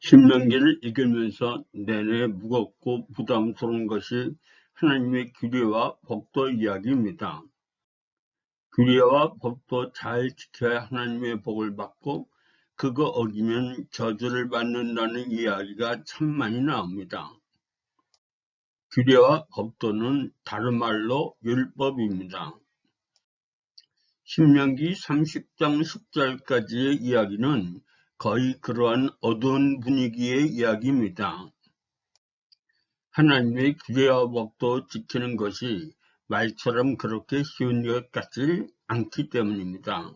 신명기를 읽으면서 내내 무겁고 부담스러운 것이 하나님의 규례와 법도 이야기입니다. 규례와 법도 잘 지켜야 하나님의 복을 받고 그거 어기면 저주를 받는다는 이야기가 참 많이 나옵니다. 규례와 법도는 다른 말로 율법입니다. 신명기 30장 10절까지의 이야기는 거의 그러한 어두운 분위기의 이야기입니다. 하나님의 규례와 법도 지키는 것이 말처럼 그렇게 쉬운 것 같지 않기 때문입니다.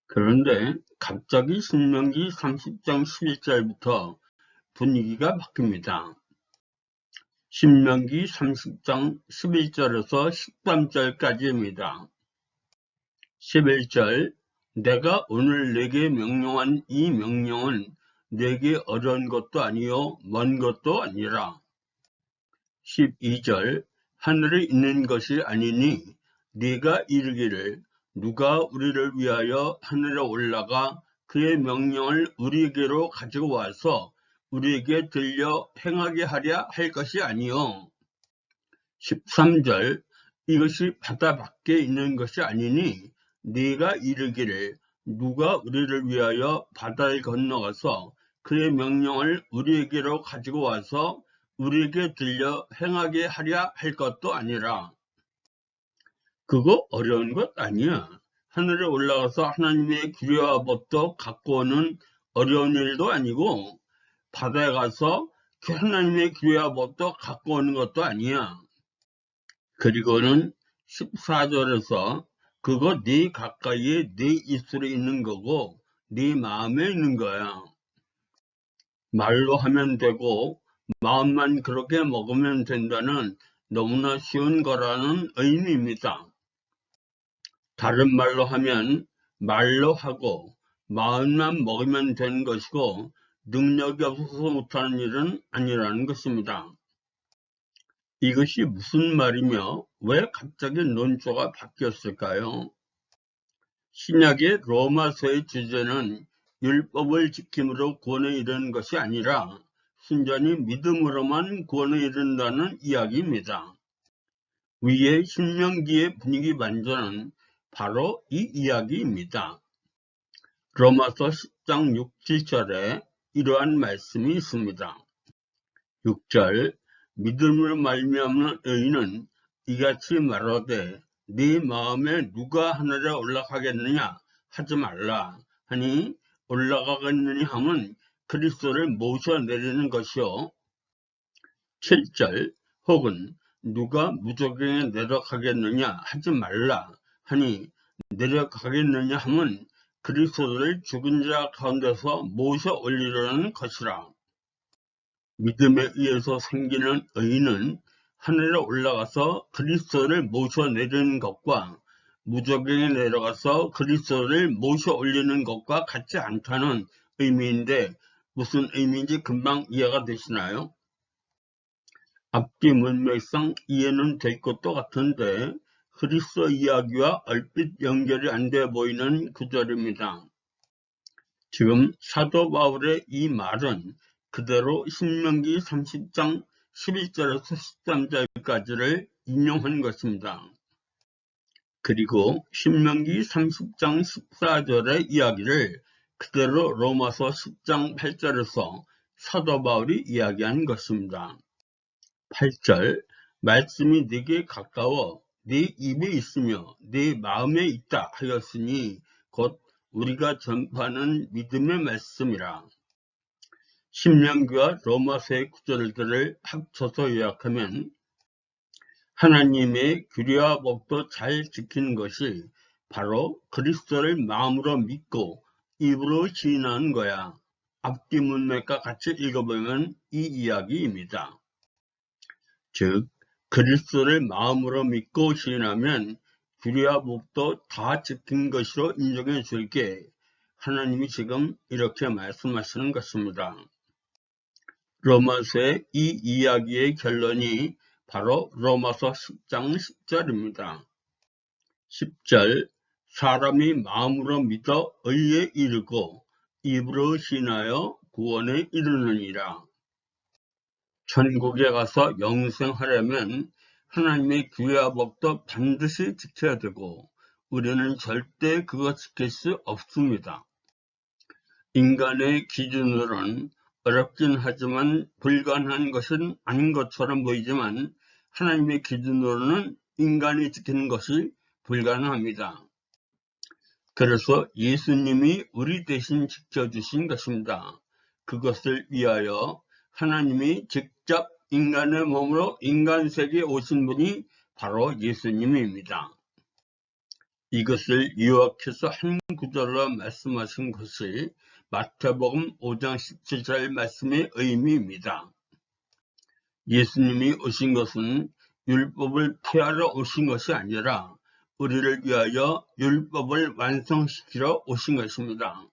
그런데 갑자기 신명기 30장 11절부터 분위기가 바뀝니다. 신명기 30장 11절에서 13절까지입니다. 11절 내가 오늘 네게 명령한 이 명령은 네게 어려운 것도 아니요 먼 것도 아니라 12절 하늘에 있는 것이 아니니 네가 이르기를 누가 우리를 위하여 하늘에 올라가 그의 명령을 우리에게로 가지고 와서 우리에게 들려 행하게 하랴 할 것이 아니요 13절 이것이 바다 밖에 있는 것이 아니니 네가 이르기를 누가 우리를 위하여 바다를 건너가서 그의 명령을 우리에게로 가지고 와서 우리에게 들려 행하게 하랴 할 것도 아니라 그거 어려운 것 아니야. 하늘에 올라가서 하나님의 규례와 법도 갖고 오는 어려운 일도 아니고 바다에 가서 하나님의 규례와 법도 갖고 오는 것도 아니야. 그리고는 14절에서 그거 네 가까이에 네 입술에 있는 거고 네 마음에 있는 거야. 말로 하면 되고 마음만 그렇게 먹으면 된다는 너무나 쉬운 거라는 의미입니다. 다른 말로 하면 말로 하고 마음만 먹으면 되는 것이고 능력이 없어서 못하는 일은 아니라는 것입니다. 이것이 무슨 말이며 왜 갑자기 논조가 바뀌었을까요? 신약의 로마서의 주제는 율법을 지킴으로 구원에 이르는 것이 아니라 순전히 믿음으로만 구원에 이른다는 이야기입니다. 위의 신명기의 분위기 반전은 바로 이 이야기입니다. 로마서 10장 6, 7절에 이러한 말씀이 있습니다. 6절 믿음으로 말미암는 의인은 이같이 말하되 네 마음에 누가 하늘에 올라가겠느냐 하지 말라 하니 올라가겠느냐 함은 그리스도를 모셔내리는 것이요 7절 혹은 누가 무저갱에 내려가겠느냐 하지 말라 하니 내려가겠느냐 함은 그리스도를 죽은 자 가운데서 모셔 올리려는 것이라. 믿음에 의해서 생기는 의인은 하늘에 올라가서 그리스도를 모셔내리는 것과 무저갱에 내려가서 그리스도를 모셔 올리는 것과 같지 않다는 의미인데 무슨 의미인지 금방 이해가 되시나요? 앞뒤 문맥상 이해는 될 것도 같은데 그리스도 이야기와 얼핏 연결이 안 돼 보이는 구절입니다. 지금 사도 바울의 이 말은 그대로 신명기 30장 11절에서 13절까지를 인용한 것입니다. 그리고 신명기 30장 14절의 이야기를 그대로 로마서 10장 8절에서 사도 바울이 이야기한 것입니다. 8절 말씀이 네게 가까워 네 입에 있으며 네 마음에 있다 하였으니 곧 우리가 전파하는 믿음의 말씀이라. 신명기와 로마서의 구절들을 합쳐서 요약하면 하나님의 규례와 법도 잘 지키는 것이 바로 그리스도를 마음으로 믿고 입으로 시인하는 거야. 앞뒤 문맥과 같이 읽어보면 이 이야기입니다. 즉 그리스도를 마음으로 믿고 시인하면 규례와 법도 다 지킨 것으로 인정해 줄게. 하나님이 지금 이렇게 말씀하시는 것입니다. 로마서의 이 이야기의 결론이 바로 로마서 10장 10절입니다. 10절 사람이 마음으로 믿어 의에 이르고 입으로 시인하여 구원에 이르느니라. 천국에 가서 영생하려면 하나님의 규례와 법도 반드시 지켜야 되고 우리는 절대 그거 지킬 수 없습니다. 인간의 기준으로는 어렵긴 하지만 불가능한 것은 아닌 것처럼 보이지만 하나님의 기준으로는 인간이 지키는 것이 불가능합니다. 그래서 예수님이 우리 대신 지켜주신 것입니다. 그것을 위하여 하나님이 직접 인간의 몸으로 인간세계에 오신 분이 바로 예수님입니다. 이것을 요약해서 한 구절로 말씀하신 것이 마태복음 5장 17절 말씀의 의미입니다. 예수님이 오신 것은 율법을 폐하러 오신 것이 아니라 우리를 위하여 율법을 완성시키러 오신 것입니다.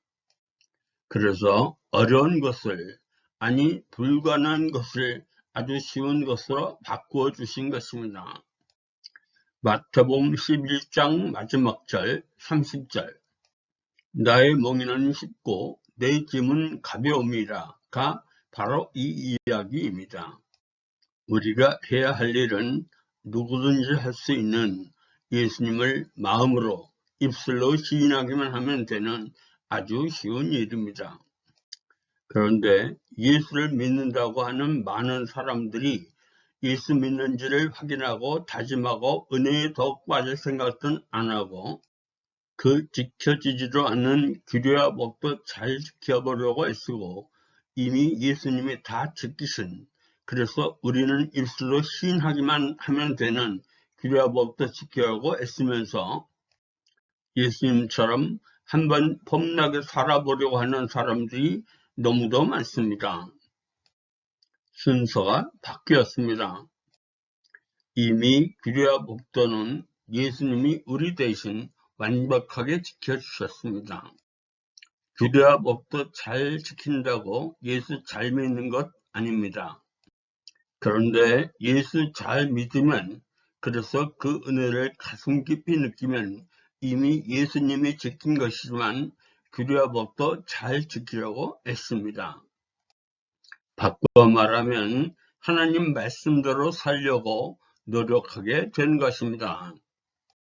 그래서 어려운 것을, 아니 불가능한 것을 아주 쉬운 것으로 바꾸어 주신 것입니다. 마태복음 11장 마지막 절 30절 나의 몽에는 쉽고 내 짐은 가벼움이라가 바로 이 이야기입니다. 우리가 해야 할 일은 누구든지 할 수 있는 예수님을 마음으로 입술로 시인하기만 하면 되는 아주 쉬운 일입니다. 그런데 예수를 믿는다고 하는 많은 사람들이 예수 믿는지를 확인하고 다짐하고 은혜에 더욱 빠질 생각은 안 하고 그 지켜지지도 않는 규례와 법도 잘 지켜보려고 애쓰고 이미 예수님이 다 지키신, 그래서 우리는 입술로 시인하기만 하면 되는 규례와 법도 지키려고 애쓰면서 예수님처럼 한번 폼나게 살아보려고 하는 사람들이 너무도 많습니다. 순서가 바뀌었습니다. 이미 규례와 법도는 예수님이 우리 대신 완벽하게 지켜주셨습니다. 규례와 법도 잘 지킨다고 예수 잘 믿는 것 아닙니다. 그런데 예수 잘 믿으면, 그래서 그 은혜를 가슴 깊이 느끼면 이미 예수님이 지킨 것이지만 규례와 법도 잘 지키려고 애씁니다. 바꿔 말하면 하나님 말씀대로 살려고 노력하게 된 것입니다.